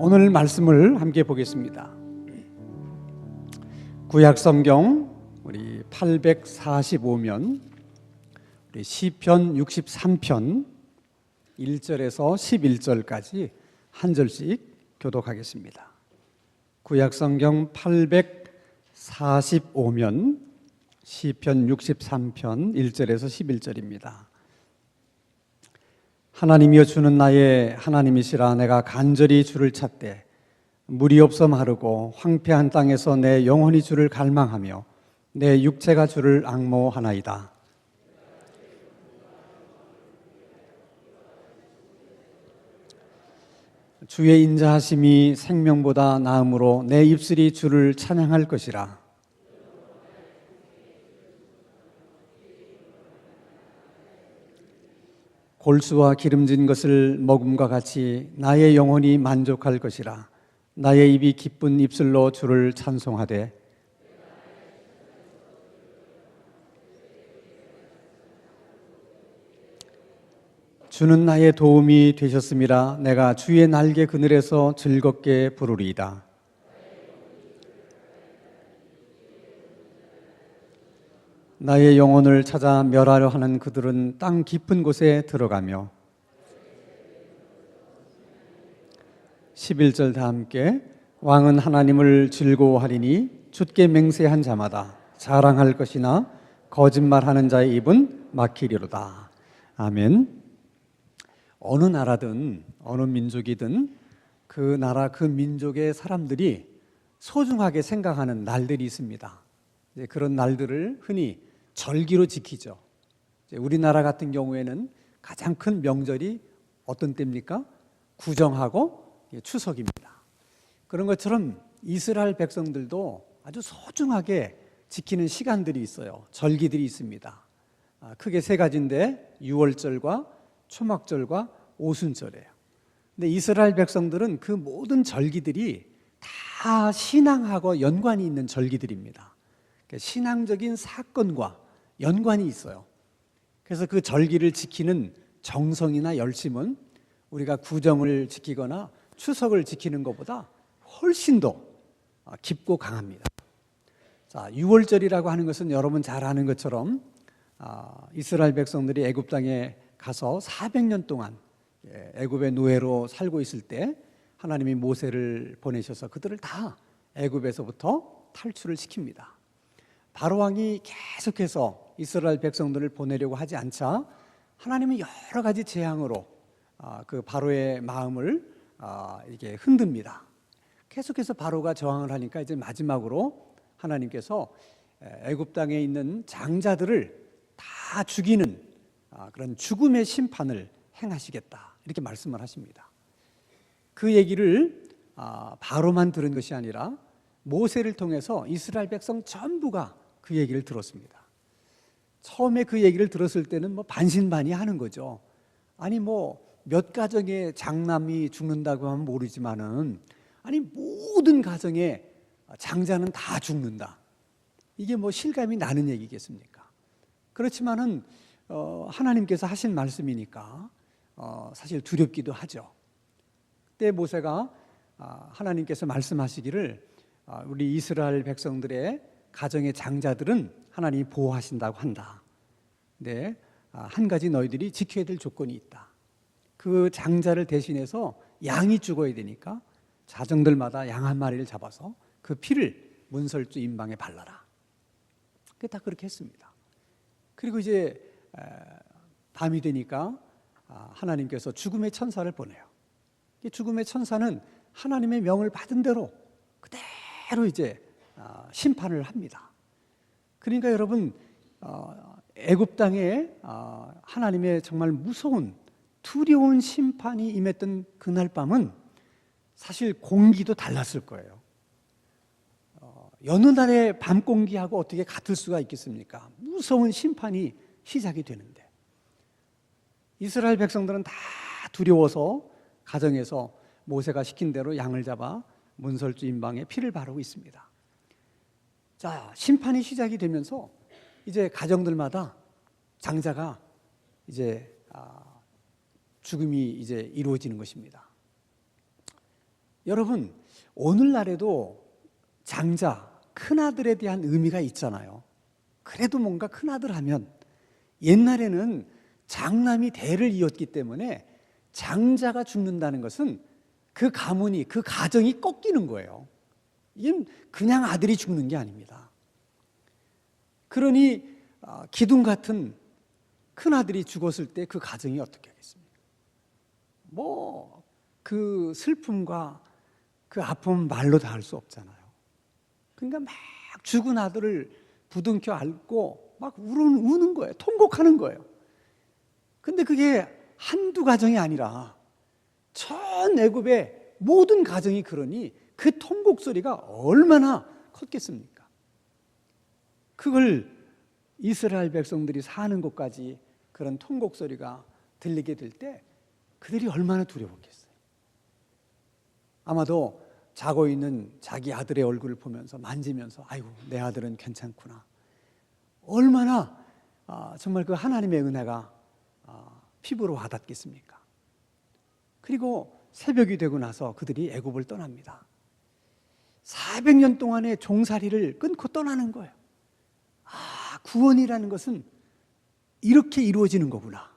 오늘 말씀을 함께 보겠습니다. 구약성경 우리 845면 우리 시편 63편 1절에서 11절까지 한 절씩 교독하겠습니다. 구약성경 845면 시편 63편 1절에서 11절입니다. 하나님이여 주는 나의 하나님이시라. 내가 간절히 주를 찾되 물이 없어 마르고 황폐한 땅에서 내 영혼이 주를 갈망하며 내 육체가 주를 앙모하나이다. 주의 인자하심이 생명보다 나음으로 내 입술이 주를 찬양할 것이라. 골수와 기름진 것을 먹음과 같이 나의 영혼이 만족할 것이라. 나의 입이 기쁜 입술로 주를 찬송하되 주는 나의 도움이 되셨음이라. 내가 주의 날개 그늘에서 즐겁게 부르리이다. 나의 영혼을 찾아 멸하려 하는 그들은 땅 깊은 곳에 들어가며 11절 다 함께 왕은 하나님을 즐거워하리니 주께 맹세한 자마다 자랑할 것이나 거짓말하는 자의 입은 막히리로다. 아멘. 어느 나라든 어느 민족이든 그 나라 그 민족의 사람들이 소중하게 생각하는 날들이 있습니다. 그런 날들을 흔히 절기로 지키죠. 우리나라 같은 경우에는 가장 큰 명절이 어떤 때입니까? 구정하고 추석입니다. 그런 것처럼 이스라엘 백성들도 아주 소중하게 지키는 시간들이 있어요. 절기들이 있습니다. 크게 세 가지인데 유월절과 초막절과 오순절이에요. 근데 이스라엘 백성들은 그 모든 절기들이 다 신앙하고 연관이 있는 절기들입니다. 신앙적인 사건과 연관이 있어요. 그래서 그 절기를 지키는 정성이나 열심은 우리가 구정을 지키거나 추석을 지키는 것보다 훨씬 더 깊고 강합니다. 자, 유월절이라고 하는 것은 여러분 잘 아는 것처럼 이스라엘 백성들이 애굽 땅에 가서 400년 동안 애굽의 노예로 살고 있을 때 하나님이 모세를 보내셔서 그들을 다 애굽에서부터 탈출을 시킵니다. 바로 왕이 계속해서 이스라엘 백성들을 보내려고 하지 않자 하나님은 여러 가지 재앙으로 그 바로의 마음을 이게 흔듭니다. 계속해서 바로가 저항을 하니까 이제 마지막으로 하나님께서 애굽 땅에 있는 장자들을 다 죽이는 그런 죽음의 심판을 행하시겠다 이렇게 말씀을 하십니다. 그 얘기를 바로만 들은 것이 아니라 모세를 통해서 이스라엘 백성 전부가 그 얘기를 들었습니다. 처음에 그 얘기를 들었을 때는 뭐 반신반의하는 거죠. 아니 뭐 몇 가정의 장남이 죽는다고 하면 모르지만은 아니 모든 가정의 장자는 다 죽는다. 이게 뭐 실감이 나는 얘기겠습니까? 그렇지만은 하나님께서 하신 말씀이니까 사실 두렵기도 하죠. 그때 모세가 하나님께서 말씀하시기를 우리 이스라엘 백성들의 가정의 장자들은 하나님이 보호하신다고 한다. 근데 한 가지 너희들이 지켜야 될 조건이 있다. 그 장자를 대신해서 양이 죽어야 되니까 자정들마다 양 한 마리를 잡아서 그 피를 문설주 임방에 발라라. 다 그렇게 했습니다. 그리고 이제 밤이 되니까 하나님께서 죽음의 천사를 보내요. 죽음의 천사는 하나님의 명을 받은 대로 그대로 이제 심판을 합니다. 그러니까 여러분 애굽 땅에 하나님의 정말 무서운 두려운 심판이 임했던 그날 밤은 사실 공기도 달랐을 거예요. 여느 날의 밤 공기하고 어떻게 같을 수가 있겠습니까? 무서운 심판이 시작이 되는데 이스라엘 백성들은 다 두려워서 가정에서 모세가 시킨 대로 양을 잡아 문설주 임방에 피를 바르고 있습니다. 자, 심판이 시작이 되면서 이제 가정들마다 장자가 이제 죽음이 이제 이루어지는 것입니다. 여러분, 오늘날에도 장자, 큰아들에 대한 의미가 있잖아요. 그래도 뭔가 큰아들 하면, 옛날에는 장남이 대를 이었기 때문에 장자가 죽는다는 것은 그 가문이, 그 가정이 꺾이는 거예요. 이건 그냥 아들이 죽는 게 아닙니다. 그러니 기둥 같은 큰아들이 죽었을 때 그 가정이 어떻게 하겠습니까? 그 슬픔과 그 아픔은 말로 다 할 수 없잖아요. 그러니까 막 죽은 아들을 부둥켜 안고 막 우는 거예요. 통곡하는 거예요. 근데 그게 한두 가정이 아니라 전 애굽의 모든 가정이 그러니 그 통곡 소리가 얼마나 컸겠습니까? 그걸 이스라엘 백성들이 사는 곳까지 그런 통곡 소리가 들리게 될 때 그들이 얼마나 두려웠겠어요. 아마도 자고 있는 자기 아들의 얼굴을 보면서 만지면서 아이고 내 아들은 괜찮구나. 얼마나 정말 그 하나님의 은혜가 피부로 와닿겠습니까? 그리고 새벽이 되고 나서 그들이 애굽을 떠납니다. 400년 동안의 종살이를 끊고 떠나는 거예요. 구원이라는 것은 이렇게 이루어지는 거구나.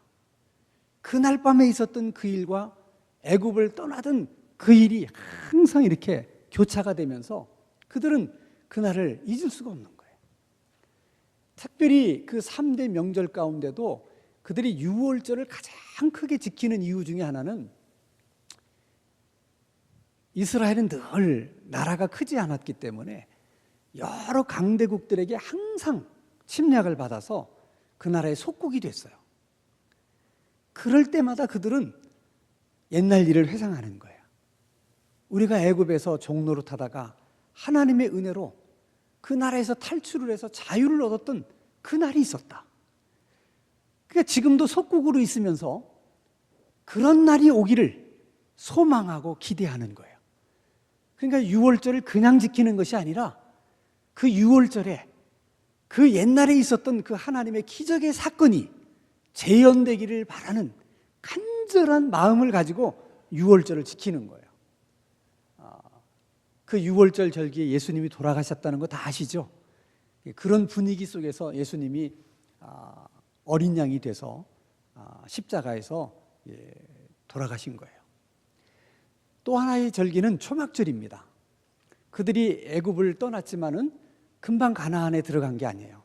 그날 밤에 있었던 그 일과 애굽을 떠나던 그 일이 항상 이렇게 교차가 되면서 그들은 그날을 잊을 수가 없는 거예요. 특별히 그 3대 명절 가운데도 그들이 유월절을 가장 크게 지키는 이유 중에 하나는 이스라엘은 늘 나라가 크지 않았기 때문에 여러 강대국들에게 항상 침략을 받아서 그 나라의 속국이 됐어요. 그럴 때마다 그들은 옛날 일을 회상하는 거예요. 우리가 애굽에서 종노릇하다가 하나님의 은혜로 그 나라에서 탈출을 해서 자유를 얻었던 그 날이 있었다. 그러니까 지금도 속국으로 있으면서 그런 날이 오기를 소망하고 기대하는 거예요. 그러니까 유월절을 그냥 지키는 것이 아니라 그 유월절에 그 옛날에 있었던 그 하나님의 기적의 사건이 재현되기를 바라는 간절한 마음을 가지고 유월절을 지키는 거예요. 그 유월절 절기에 예수님이 돌아가셨다는 거 다 아시죠? 그런 분위기 속에서 예수님이 어린 양이 돼서 십자가에서 돌아가신 거예요. 또 하나의 절기는 초막절입니다. 그들이 애굽을 떠났지만은 금방 가나안에 들어간 게 아니에요.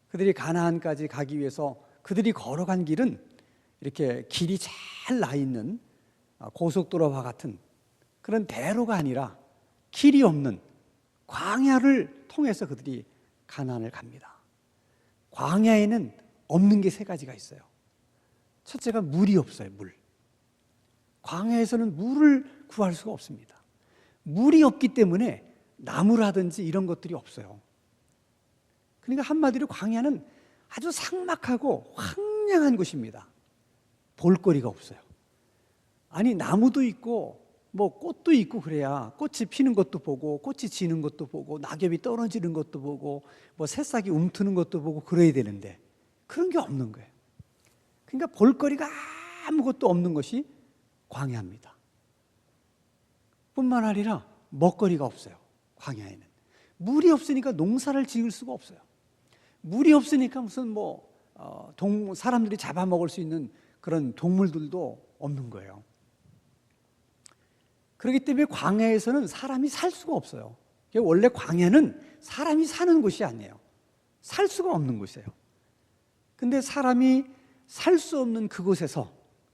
그들이 가나안까지 가기 위해서 그들이 걸어간 길은 이렇게 길이 잘 나 있는 고속도로와 같은 그런 대로가 아니라 길이 없는 광야를 통해서 그들이 가나안을 갑니다. 광야에는 없는 게 세 가지가 있어요. 첫째가 물이 없어요. 물. 광야에서는 물을 구할 수가 없습니다. 물이 없기 때문에 나무라든지 이런 것들이 없어요. 그러니까 한마디로 광야는 아주 삭막하고 황량한 곳입니다. 볼거리가 없어요. 아니 나무도 있고 꽃도 있고 그래야 꽃이 피는 것도 보고 꽃이 지는 것도 보고 낙엽이 떨어지는 것도 보고 새싹이 움트는 것도 보고 그래야 되는데 그런 게 없는 거예요. 그러니까 볼거리가 아무것도 없는 것이 광야입니다. 뿐만 아니라 먹거리가 없어요. 광야에는 물이 없으니까 농사를 지을 수가 없어요. 물이 없으니까 무슨 사람들이 잡아먹을 수 있는 그런 동물들도 없는 거예요. 그렇기 때문에 광야에서는 사람이 살 수가 없어요. 원래 광야는 사람이 사는 곳이 아니에요. 살 수가 없는 곳이에요. 근데 사람이 살 수 없는 그곳에서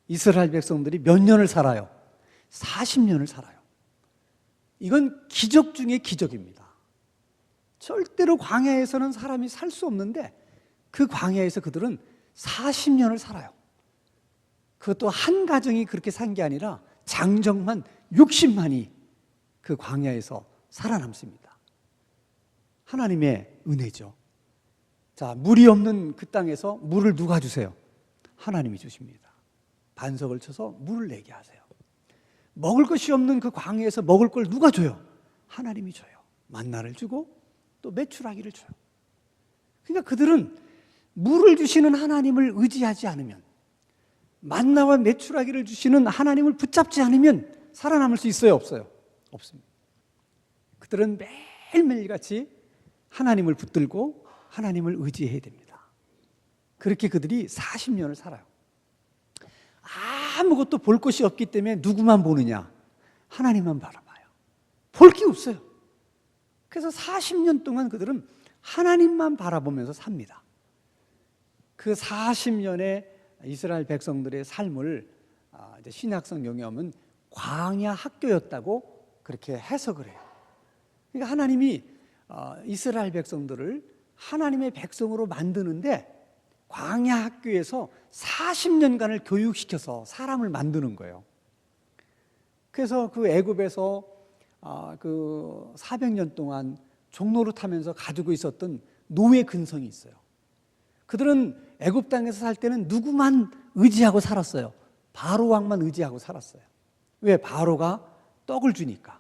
이스라엘 백성들이 몇 년을 살아요? 40년을 살아요. 이건 기적 중에 기적입니다. 절대로 광야에서는 사람이 살 수 없는데 그 광야에서 그들은 40년을 살아요. 그것도 한 가정이 그렇게 산 게 아니라 장정만 60만이 그 광야에서 살아남습니다. 하나님의 은혜죠. 자, 물이 없는 그 땅에서 물을 누가 주세요? 하나님이 주십니다. 반석을 쳐서 물을 내게 하세요. 먹을 것이 없는 그 광야에서 먹을 걸 누가 줘요? 하나님이 줘요. 만나를 주고 또 메추라기를 줘요. 그러니까 그들은 물을 주시는 하나님을 의지하지 않으면, 만나와 메추라기를 주시는 하나님을 붙잡지 않으면 살아남을 수 있어요, 없어요? 없습니다. 그들은 매일매일 같이 하나님을 붙들고 하나님을 의지해야 됩니다. 그렇게 그들이 40년을 살아요. 아무것도 볼 것이 없기 때문에 누구만 보느냐? 하나님만 바라봐요. 볼 게 없어요. 그래서 40년 동안 그들은 하나님만 바라보면서 삽니다. 그 40년의 이스라엘 백성들의 삶을 이제 신약 성경에 오면 광야 학교였다고 그렇게 해석을 해요. 그러니까 하나님이 이스라엘 백성들을 하나님의 백성으로 만드는데 광야 학교에서 40년간을 교육시켜서 사람을 만드는 거예요. 그래서 그 애굽에서 그 400년 동안 종로를 타면서 가지고 있었던 노예 근성이 있어요. 그들은 애굽 땅에서 살 때는 누구만 의지하고 살았어요? 바로 왕만 의지하고 살았어요. 왜? 바로가 떡을 주니까.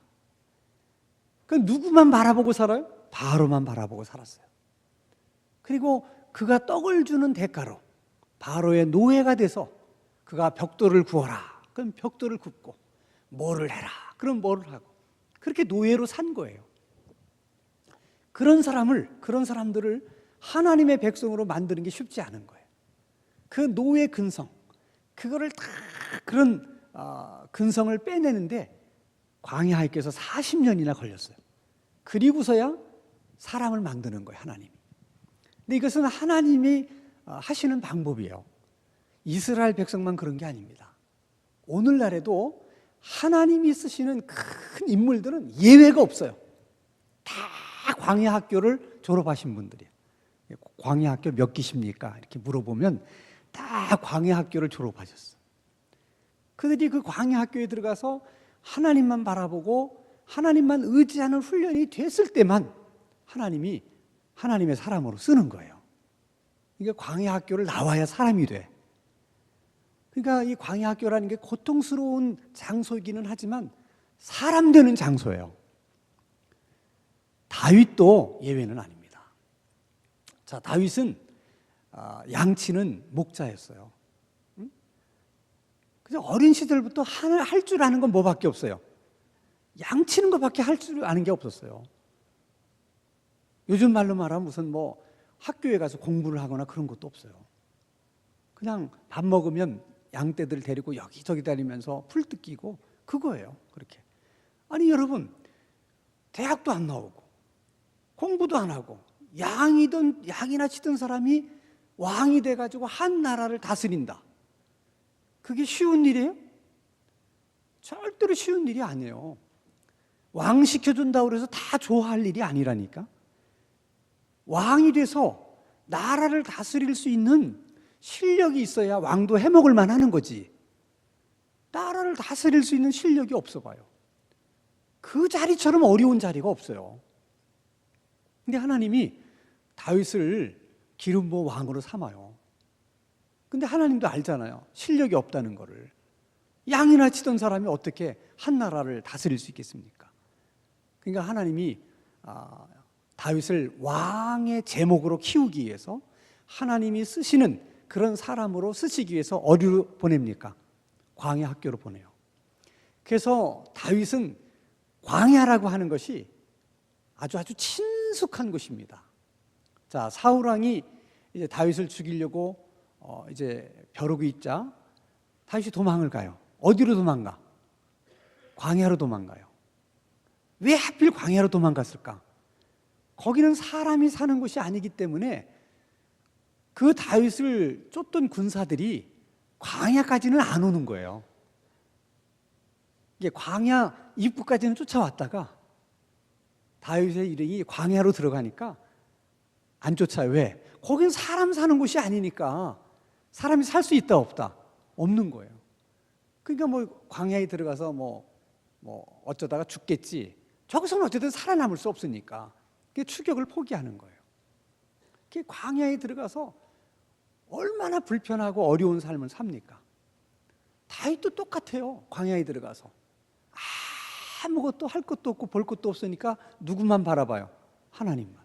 그 누구만 바라보고 살아요? 바로만 바라보고 살았어요. 그리고 그가 떡을 주는 대가로 바로의 노예가 돼서 그가 벽돌을 구워라. 그럼 벽돌을 굽고, 뭐를 해라. 그럼 뭐를 하고, 그렇게 노예로 산 거예요. 그런 사람들을 하나님의 백성으로 만드는 게 쉽지 않은 거예요. 그 노예 근성, 그거를 다 그런 근성을 빼내는데 광야하께서 40년이나 걸렸어요. 그리고서야 사람을 만드는 거예요, 하나님이. 근데 이것은 하나님이 하시는 방법이에요. 이스라엘 백성만 그런 게 아닙니다. 오늘날에도 하나님이 쓰시는 큰 인물들은 예외가 없어요. 다 광야 학교를 졸업하신 분들이에요. 광야 학교 몇 기십니까? 이렇게 물어보면 다 광야 학교를 졸업하셨어요. 그들이 그 광야 학교에 들어가서 하나님만 바라보고 하나님만 의지하는 훈련이 됐을 때만 하나님이 하나님의 사람으로 쓰는 거예요. 이게 광야 학교를 나와야 사람이 돼. 그러니까 이 광야 학교라는 게 고통스러운 장소이기는 하지만 사람 되는 장소예요. 다윗도 예외는 아닙니다. 자, 다윗은 양치는 목자였어요. 그래서 어린 시절부터 할 줄 아는 건 뭐밖에 없어요? 양치는 것밖에 할 줄 아는 게 없었어요. 요즘 말로 말하면 무슨 뭐 학교에 가서 공부를 하거나 그런 것도 없어요. 그냥 밥 먹으면 양떼들 데리고 여기저기 다니면서 풀 뜯기고 그거예요. 그렇게. 아니 여러분, 대학도 안 나오고 공부도 안 하고 양이나 치던 사람이 왕이 돼가지고 한 나라를 다스린다. 그게 쉬운 일이에요? 절대로 쉬운 일이 아니에요. 왕 시켜준다고 해서 다 좋아할 일이 아니라니까. 왕이 돼서 나라를 다스릴 수 있는 실력이 있어야 왕도 해먹을 만하는 거지. 나라를 다스릴 수 있는 실력이 없어 봐요. 그 자리처럼 어려운 자리가 없어요. 근데 하나님이 다윗을 기름 부어 왕으로 삼아요. 근데 하나님도 알잖아요. 실력이 없다는 거를. 양이나 치던 사람이 어떻게 한 나라를 다스릴 수 있겠습니까? 그러니까 하나님이 다윗을 왕의 제목으로 키우기 위해서 하나님이 쓰시는 그런 사람으로 쓰시기 위해서 어디로 보냅니까? 광야 학교로 보내요. 그래서 다윗은 광야라고 하는 것이 아주 친숙한 곳입니다. 자, 사울 왕이 이제 다윗을 죽이려고 이제 벼르고 있자 다윗이 도망을 가요. 어디로 도망가? 광야로 도망가요. 왜 하필 광야로 도망갔을까? 거기는 사람이 사는 곳이 아니기 때문에 그 다윗을 쫓던 군사들이 광야까지는 안 오는 거예요. 이게 광야 입구까지는 쫓아왔다가 다윗의 일행이 광야로 들어가니까 안 쫓아요. 왜? 거긴 사람 사는 곳이 아니니까 사람이 살 수 있다 없다? 없는 거예요. 그러니까 뭐 광야에 들어가서 뭐 어쩌다가 죽겠지. 저기서는 어쨌든 살아남을 수 없으니까 추격을 포기하는 거예요. 광야에 들어가서 얼마나 불편하고 어려운 삶을 삽니까? 다윗도 똑같아요. 광야에 들어가서 아무것도 할 것도 없고 볼 것도 없으니까 누구만 바라봐요? 하나님만.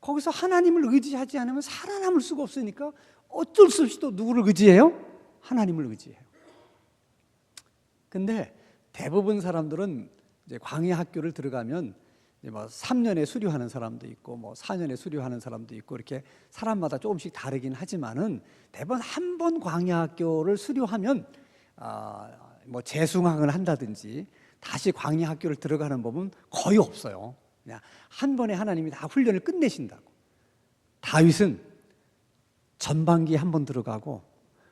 거기서 하나님을 의지하지 않으면 살아남을 수가 없으니까 어쩔 수 없이 또 누구를 의지해요? 하나님을 의지해요. 근데 대부분 사람들은 이제 광야 학교를 들어가면 이제 뭐 3년에 수료하는 사람도 있고 뭐 4년에 수료하는 사람도 있고 이렇게 사람마다 조금씩 다르긴 하지만은 대부분 한 번 광야 학교를 수료하면 뭐 재승학을 한다든지 다시 광야 학교를 들어가는 법은 거의 없어요. 그냥 한 번에 하나님이 다 훈련을 끝내신다고. 다윗은 전반기에 한 번 들어가고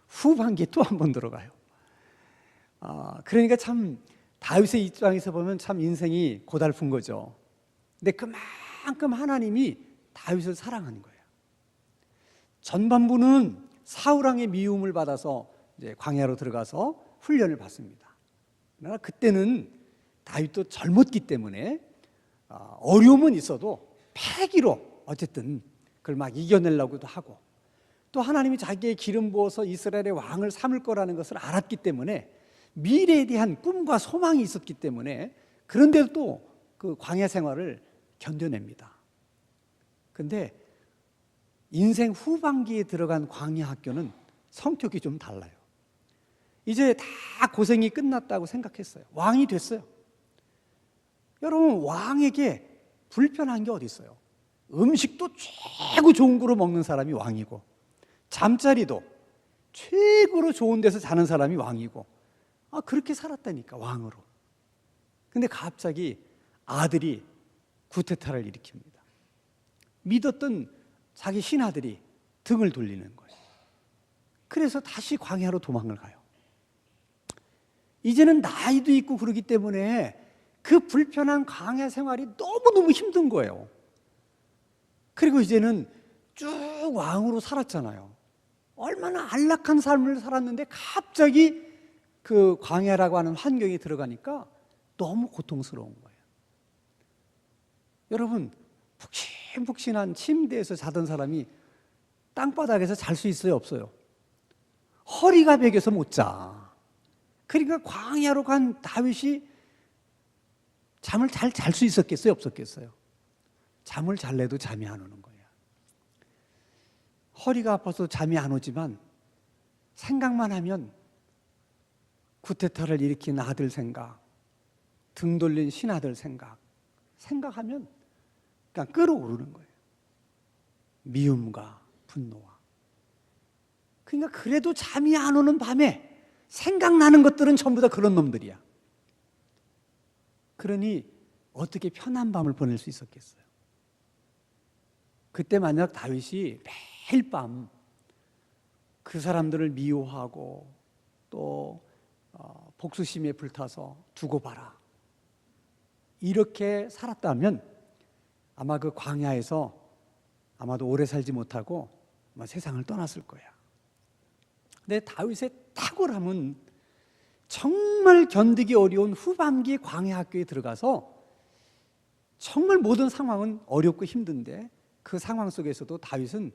후반기에 또 한 번 들어가요. 그러니까 참 다윗의 입장에서 보면 참 인생이 고달픈 거죠. 근데 그만큼 하나님이 다윗을 사랑하는 거예요. 전반부는 사울 왕의 미움을 받아서 이제 광야로 들어가서 훈련을 받습니다. 그러나 그때는 다윗도 젊었기 때문에 어려움은 있어도 패기로 어쨌든 그걸 막 이겨내려고도 하고, 또 하나님이 자기의 기름 부어서 이스라엘의 왕을 삼을 거라는 것을 알았기 때문에 미래에 대한 꿈과 소망이 있었기 때문에 그런데도 또 그 광야 생활을 견뎌냅니다. 그런데 인생 후반기에 들어간 광야 학교는 성격이 좀 달라요. 이제 다 고생이 끝났다고 생각했어요. 왕이 됐어요. 여러분, 왕에게 불편한 게 어디 있어요? 음식도 최고 좋은 거로 먹는 사람이 왕이고, 잠자리도 최고로 좋은 데서 자는 사람이 왕이고, 그렇게 살았다니까, 왕으로. 근데 갑자기 아들이 구테타를 일으킵니다. 믿었던 자기 신하들이 등을 돌리는 거예요. 그래서 다시 광야로 도망을 가요. 이제는 나이도 있고 그러기 때문에 그 불편한 광야 생활이 너무너무 힘든 거예요. 그리고 이제는 쭉 왕으로 살았잖아요. 얼마나 안락한 삶을 살았는데 갑자기 그 광야라고 하는 환경에 들어가니까 너무 고통스러운 거예요. 여러분, 푹신푹신한 침대에서 자던 사람이 땅바닥에서 잘 수 있어요, 없어요? 허리가 베겨서 못 자. 그러니까 광야로 간 다윗이 잠을 잘 잘 수 있었겠어요, 없었겠어요? 잠을 잘래도 잠이 안 오는 거예요. 허리가 아파서 잠이 안 오지만 생각만 하면 구테타를 일으킨 아들 생각, 등 돌린 신하들 생각하면 그냥 끓어오르는 거예요. 미움과 분노와. 그러니까 그래도 잠이 안 오는 밤에 생각나는 것들은 전부 다 그런 놈들이야. 그러니 어떻게 편한 밤을 보낼 수 있었겠어요? 그때 만약 다윗이 매일 밤 그 사람들을 미워하고 또 복수심에 불타서 두고 봐라, 이렇게 살았다면 아마 그 광야에서 아마도 오래 살지 못하고 아마 세상을 떠났을 거야. 근데 다윗의 탁월함은 정말 견디기 어려운 후반기 광야 학교에 들어가서 정말 모든 상황은 어렵고 힘든데 그 상황 속에서도 다윗은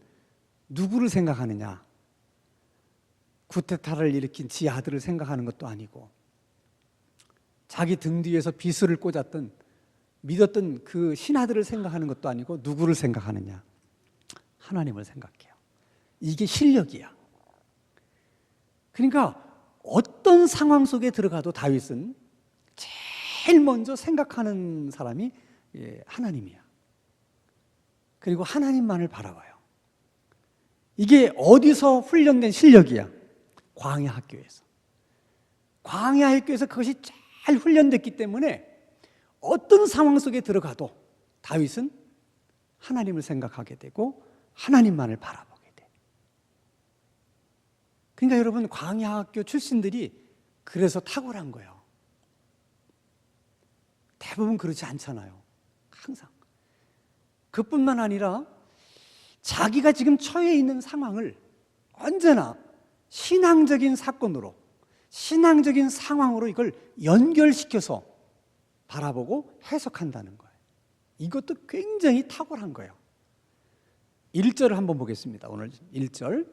누구를 생각하느냐? 구테타를 일으킨 지 아들을 생각하는 것도 아니고, 자기 등 뒤에서 비수를 꽂았던 믿었던 그 신하들을 생각하는 것도 아니고, 누구를 생각하느냐? 하나님을 생각해요. 이게 실력이야. 그러니까 어떤 상황 속에 들어가도 다윗은 제일 먼저 생각하는 사람이 하나님이야. 그리고 하나님만을 바라봐요. 이게 어디서 훈련된 실력이야? 광야 학교에서. 광야 학교에서 그것이 잘 훈련됐기 때문에 어떤 상황 속에 들어가도 다윗은 하나님을 생각하게 되고 하나님만을 바라보게 돼. 그러니까 여러분, 광야 학교 출신들이 그래서 탁월한 거예요. 대부분 그렇지 않잖아요. 항상. 그뿐만 아니라 자기가 지금 처해 있는 상황을 언제나 신앙적인 사건으로, 신앙적인 상황으로 이걸 연결시켜서 바라보고 해석한다는 거예요. 이것도 굉장히 탁월한 거예요. 1절을 한번 보겠습니다. 오늘 1절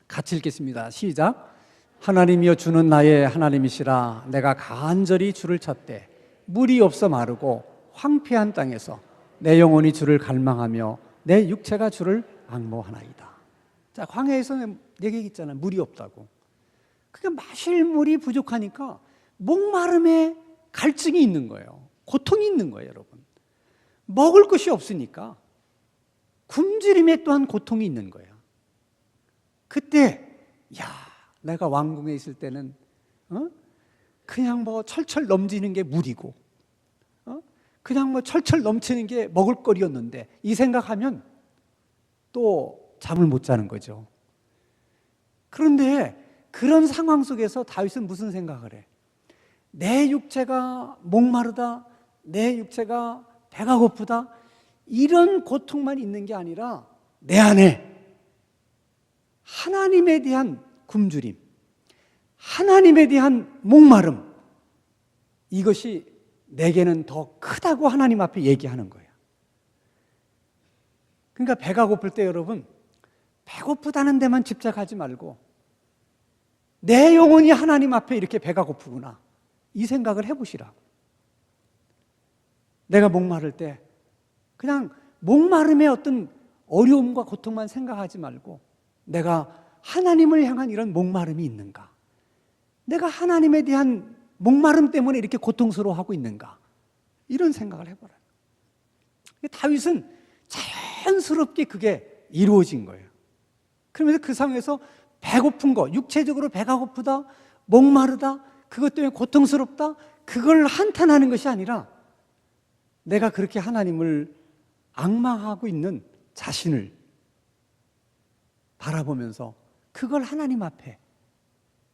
같이 읽겠습니다. 시작. 하나님이여 주는 나의 하나님이시라. 내가 간절히 주를 찾되 물이 없어 마르고 황폐한 땅에서 내 영혼이 주를 갈망하며 내 육체가 주를 앙모하나이다. 자, 광야에서 얘기했잖아요. 물이 없다고. 그러니까 마실 물이 부족하니까 목마름에 갈증이 있는 거예요. 고통이 있는 거예요, 여러분. 먹을 것이 없으니까 굶주림에 또한 고통이 있는 거예요. 그때 내가 왕궁에 있을 때는 그냥 뭐 철철 넘치는 게 물이고 그냥 뭐 철철 넘치는 게 먹을거리였는데 이 생각하면 또 잠을 못 자는 거죠. 그런데 그런 상황 속에서 다윗은 무슨 생각을 해? 내 육체가 목마르다, 내 육체가 배가 고프다, 이런 고통만 있는 게 아니라 내 안에 하나님에 대한 굶주림, 하나님에 대한 목마름, 이것이 내게는 더 크다고 하나님 앞에 얘기하는 거예요. 그러니까 배가 고플 때 여러분, 배고프다는 데만 집착하지 말고 내 영혼이 하나님 앞에 이렇게 배가 고프구나, 이 생각을 해보시라고. 내가 목마를 때 그냥 목마름의 어떤 어려움과 고통만 생각하지 말고 내가 하나님을 향한 이런 목마름이 있는가, 내가 하나님에 대한 목마름 때문에 이렇게 고통스러워하고 있는가, 이런 생각을 해보라. 다윗은 자연스럽게 그게 이루어진 거예요. 그러면서 그 상황에서 배고픈 거, 육체적으로 배가 고프다, 목마르다, 그것 때문에 고통스럽다, 그걸 한탄하는 것이 아니라 내가 그렇게 하나님을 앙망하고 있는 자신을 바라보면서 그걸 하나님 앞에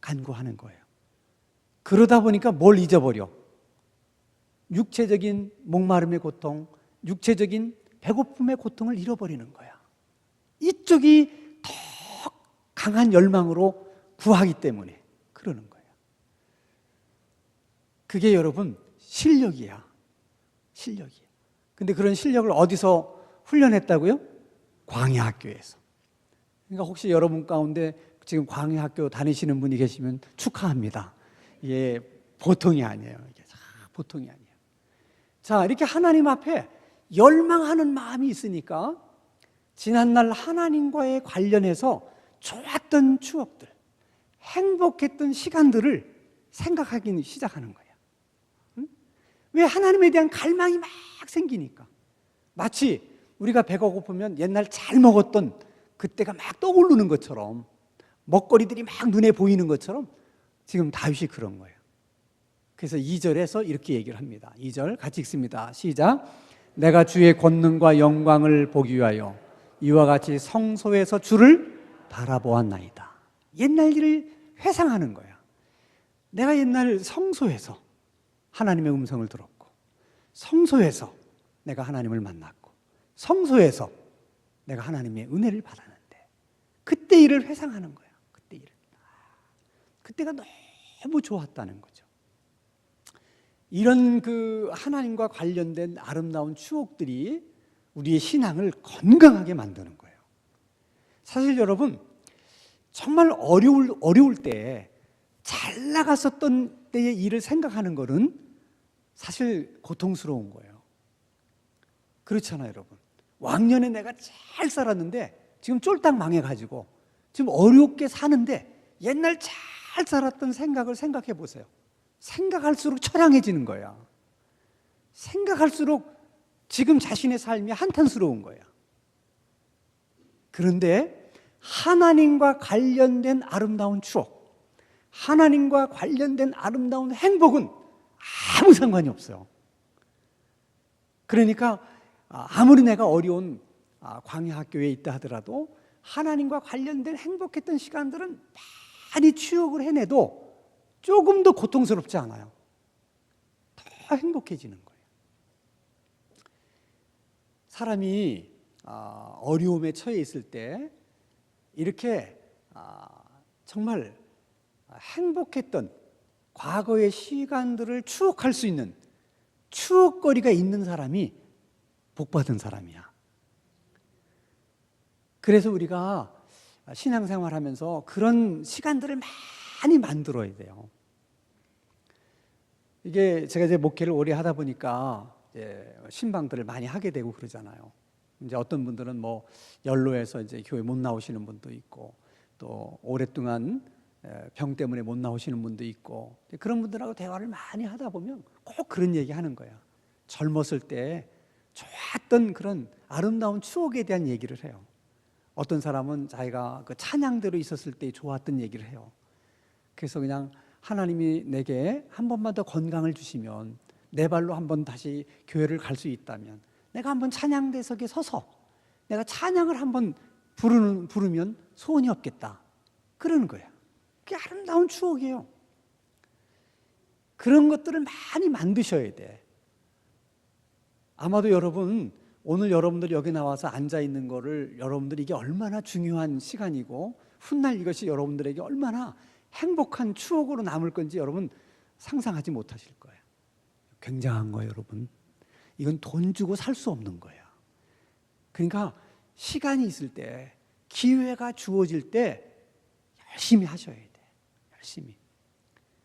간구하는 거예요. 그러다 보니까 뭘 잊어버려? 육체적인 목마름의 고통, 육체적인 배고픔의 고통을 잃어버리는 거야. 이쪽이 더 강한 열망으로 구하기 때문에 그러는 거예요. 그게 여러분 실력이야. 실력이야. 근데 그런 실력을 어디서 훈련했다고요? 광야학교에서. 그러니까 혹시 여러분 가운데 지금 광야학교 다니시는 분이 계시면 축하합니다. 이게 보통이 아니에요. 이게 보통이 아니에요. 자, 이렇게 하나님 앞에 열망하는 마음이 있으니까 지난날 하나님과의 관련해서 좋았던 추억들, 행복했던 시간들을 생각하기 시작하는 거예요. 왜? 하나님에 대한 갈망이 막 생기니까. 마치 우리가 배가 고프면 옛날 잘 먹었던 그때가 막 떠오르는 것처럼, 먹거리들이 막 눈에 보이는 것처럼 지금 다윗이 그런 거예요. 그래서 2절에서 이렇게 얘기를 합니다. 2절 같이 읽습니다. 시작. 내가 주의 권능과 영광을 보기 위하여 이와 같이 성소에서 주를 바라보았나이다. 옛날 일을 회상하는 거야. 내가 옛날 성소에서 하나님의 음성을 들었고, 성소에서 내가 하나님을 만났고, 성소에서 내가 하나님의 은혜를 받았는데, 그때 일을 회상하는 거야. 그때 일을. 그때가 너무 좋았다는 거죠. 이런 그 하나님과 관련된 아름다운 추억들이 우리의 신앙을 건강하게 만드는 거예요. 사실 여러분, 정말 어려울 때 잘 나갔었던 때의 일을 생각하는 것은 사실 고통스러운 거예요. 그렇잖아요, 여러분. 왕년에 내가 잘 살았는데 지금 쫄딱 망해가지고 지금 어렵게 사는데 옛날 잘 살았던 생각을 생각해 보세요. 생각할수록 처량해지는 거야. 생각할수록 지금 자신의 삶이 한탄스러운 거야. 그런데 하나님과 관련된 아름다운 추억, 하나님과 관련된 아름다운 행복은 아무 상관이 없어요. 그러니까 아무리 내가 어려운 광야 학교에 있다 하더라도 하나님과 관련된 행복했던 시간들은 많이 추억을 해내도 조금 더 고통스럽지 않아요. 더 행복해지는 거예요. 사람이 어려움에 처해 있을 때 이렇게 정말 행복했던 과거의 시간들을 추억할 수 있는 추억거리가 있는 사람이 복받은 사람이야. 그래서 우리가 신앙생활하면서 그런 시간들을 많이 만들어야 돼요. 이게 제가 이제 목회를 오래 하다 보니까 이제 신방들을 많이 하게 되고 그러잖아요. 이제 어떤 분들은 뭐 연로해서 이제 교회 못 나오시는 분도 있고, 또 오랫동안 병 때문에 못 나오시는 분도 있고, 그런 분들하고 대화를 많이 하다 보면 꼭 그런 얘기 하는 거야. 젊었을 때 좋았던 그런 아름다운 추억에 대한 얘기를 해요. 어떤 사람은 자기가 그 찬양대로 있었을 때 좋았던 얘기를 해요. 그래서 그냥 하나님이 내게 한 번만 더 건강을 주시면, 내 발로 한번 다시 교회를 갈 수 있다면, 내가 한번 찬양대석에 서서 내가 찬양을 한번 부르면 소원이 없겠다, 그러는 거예요. 그게 아름다운 추억이에요. 그런 것들을 많이 만드셔야 돼. 아마도 여러분, 오늘 여러분들이 여기 나와서 앉아 있는 거를, 여러분들이 이게 얼마나 중요한 시간이고 훗날 이것이 여러분들에게 얼마나 행복한 추억으로 남을 건지 여러분 상상하지 못하실 거예요. 굉장한 거예요, 여러분. 이건 돈 주고 살 수 없는 거예요. 그러니까 시간이 있을 때, 기회가 주어질 때 열심히 하셔야 돼. 열심히.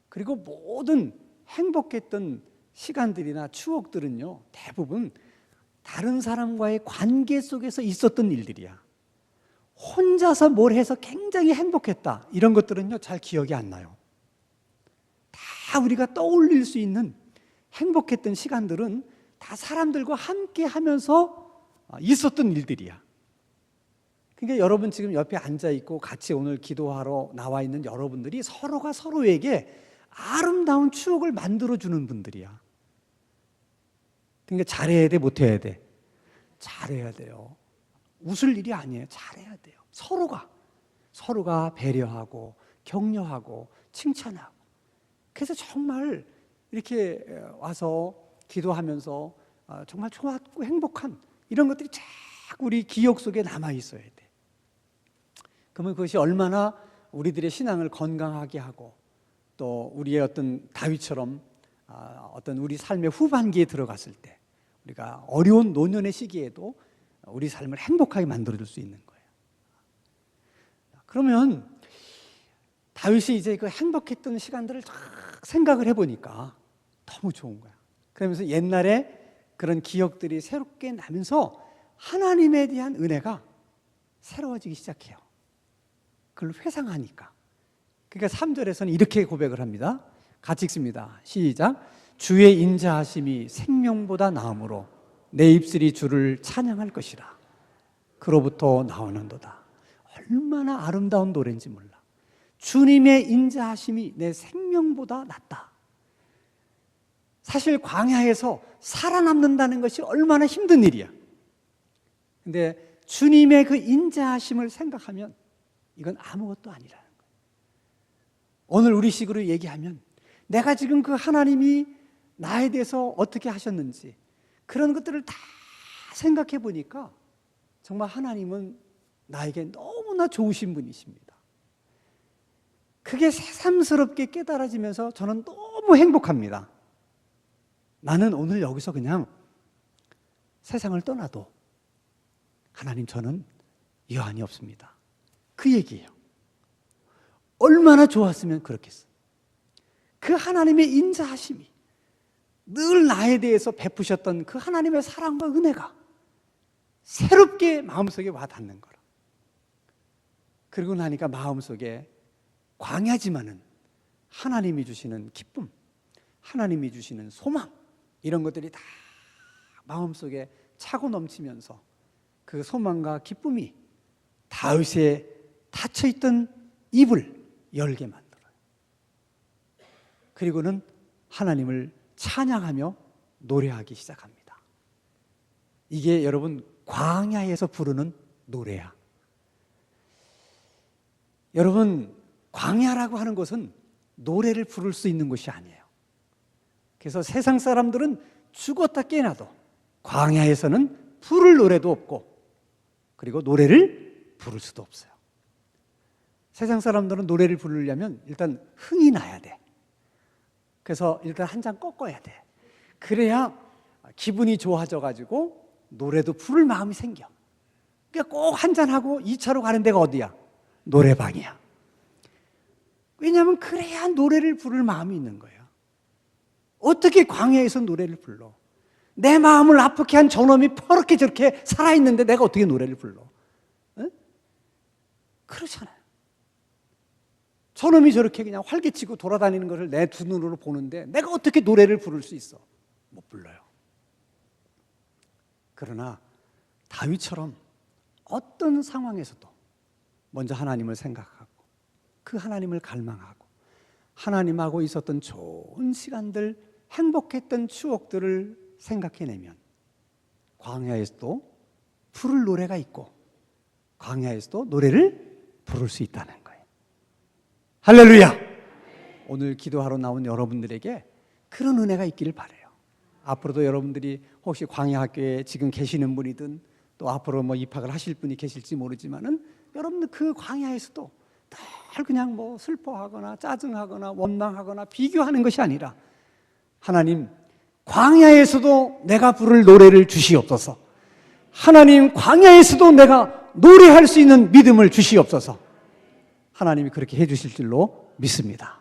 그리고 모든 행복했던 시간들이나 추억들은요, 대부분 다른 사람과의 관계 속에서 있었던 일들이야. 혼자서 뭘 해서 굉장히 행복했다, 이런 것들은요 잘 기억이 안 나요. 다 우리가 떠올릴 수 있는 행복했던 시간들은 다 사람들과 함께 하면서 있었던 일들이야. 그러니까 여러분 지금 옆에 앉아 있고 같이 오늘 기도하러 나와 있는 여러분들이 서로가 서로에게 아름다운 추억을 만들어주는 분들이야. 그러니까 잘해야 돼, 못해야 돼? 잘해야 돼요. 웃을 일이 아니에요. 잘해야 돼요. 서로가 배려하고 격려하고 칭찬하고. 그래서 정말 이렇게 와서 기도하면서 정말 좋았고 행복한 이런 것들이 자꾸 우리 기억 속에 남아 있어야 돼. 그러면 그것이 얼마나 우리들의 신앙을 건강하게 하고, 또 우리의 어떤 다윗처럼 어떤 우리 삶의 후반기에 들어갔을 때, 우리가 어려운 노년의 시기에도 우리 삶을 행복하게 만들어줄 수 있는 거예요. 그러면 다윗이 이제 그 행복했던 시간들을 쫙 생각을 해보니까 너무 좋은 거야. 그러면서 옛날에 그런 기억들이 새롭게 나면서 하나님에 대한 은혜가 새로워지기 시작해요. 그걸 회상하니까. 그러니까 3절에서는 이렇게 고백을 합니다. 같이 읽습니다. 시작. 주의 인자하심이 생명보다 나음으로 내 입술이 주를 찬양할 것이라. 그로부터 나오는도다. 얼마나 아름다운 노래인지 몰라. 주님의 인자하심이 내 생명보다 낫다. 사실 광야에서 살아남는다는 것이 얼마나 힘든 일이야. 근데 주님의 그 인자하심을 생각하면 이건 아무것도 아니라는 거예요. 오늘 우리식으로 얘기하면 내가 지금 그 하나님이 나에 대해서 어떻게 하셨는지 그런 것들을 다 생각해 보니까 정말 하나님은 나에게 너무나 좋으신 분이십니다. 그게 새삼스럽게 깨달아지면서 저는 너무 행복합니다. 나는 오늘 여기서 그냥 세상을 떠나도 하나님, 저는 여한이 없습니다. 그 얘기예요. 얼마나 좋았으면 그렇겠어. 그 하나님의 인자하심이, 늘 나에 대해서 베푸셨던 그 하나님의 사랑과 은혜가 새롭게 마음속에 와 닿는 거라. 그리고 나니까 마음속에 광야지만은 하나님이 주시는 기쁨, 하나님이 주시는 소망, 이런 것들이 다 마음속에 차고 넘치면서 그 소망과 기쁨이 다윗의 닫혀있던 입을 열게 만들어요. 그리고는 하나님을 찬양하며 노래하기 시작합니다. 이게 여러분 광야에서 부르는 노래야. 여러분, 광야라고 하는 것은 노래를 부를 수 있는 곳이 아니에요. 그래서 세상 사람들은 죽었다 깨어나도 광야에서는 부를 노래도 없고, 그리고 노래를 부를 수도 없어요. 세상 사람들은 노래를 부르려면 일단 흥이 나야 돼. 그래서 일단 한 잔 꺾어야 돼. 그래야 기분이 좋아져가지고 노래도 부를 마음이 생겨. 그러니까 꼭 한 잔하고 2차로 가는 데가 어디야? 노래방이야. 왜냐하면 그래야 노래를 부를 마음이 있는 거예요. 어떻게 광야에서 노래를 불러? 내 마음을 아프게 한 저놈이 퍼렇게 저렇게 살아있는데 내가 어떻게 노래를 불러? 응? 그렇잖아요. 저놈이 저렇게 그냥 활개치고 돌아다니는 것을 내 두 눈으로 보는데 내가 어떻게 노래를 부를 수 있어? 못 불러요. 그러나 다윗처럼 어떤 상황에서도 먼저 하나님을 생각하고 그 하나님을 갈망하고 하나님하고 있었던 좋은 시간들, 행복했던 추억들을 생각해내면 광야에서도 부를 노래가 있고 광야에서도 노래를 부를 수 있다는 거예요. 할렐루야! 오늘 기도하러 나온 여러분들에게 그런 은혜가 있기를 바라요. 앞으로도 여러분들이 혹시 광야학교에 지금 계시는 분이든 또 앞으로 뭐 입학을 하실 분이 계실지 모르지만은 여러분들 그 광야에서도 늘 그냥 뭐 슬퍼하거나 짜증하거나 원망하거나 비교하는 것이 아니라 하나님, 광야에서도 내가 부를 노래를 주시옵소서. 하나님, 광야에서도 내가 노래할 수 있는 믿음을 주시옵소서. 하나님이 그렇게 해 주실 줄로 믿습니다.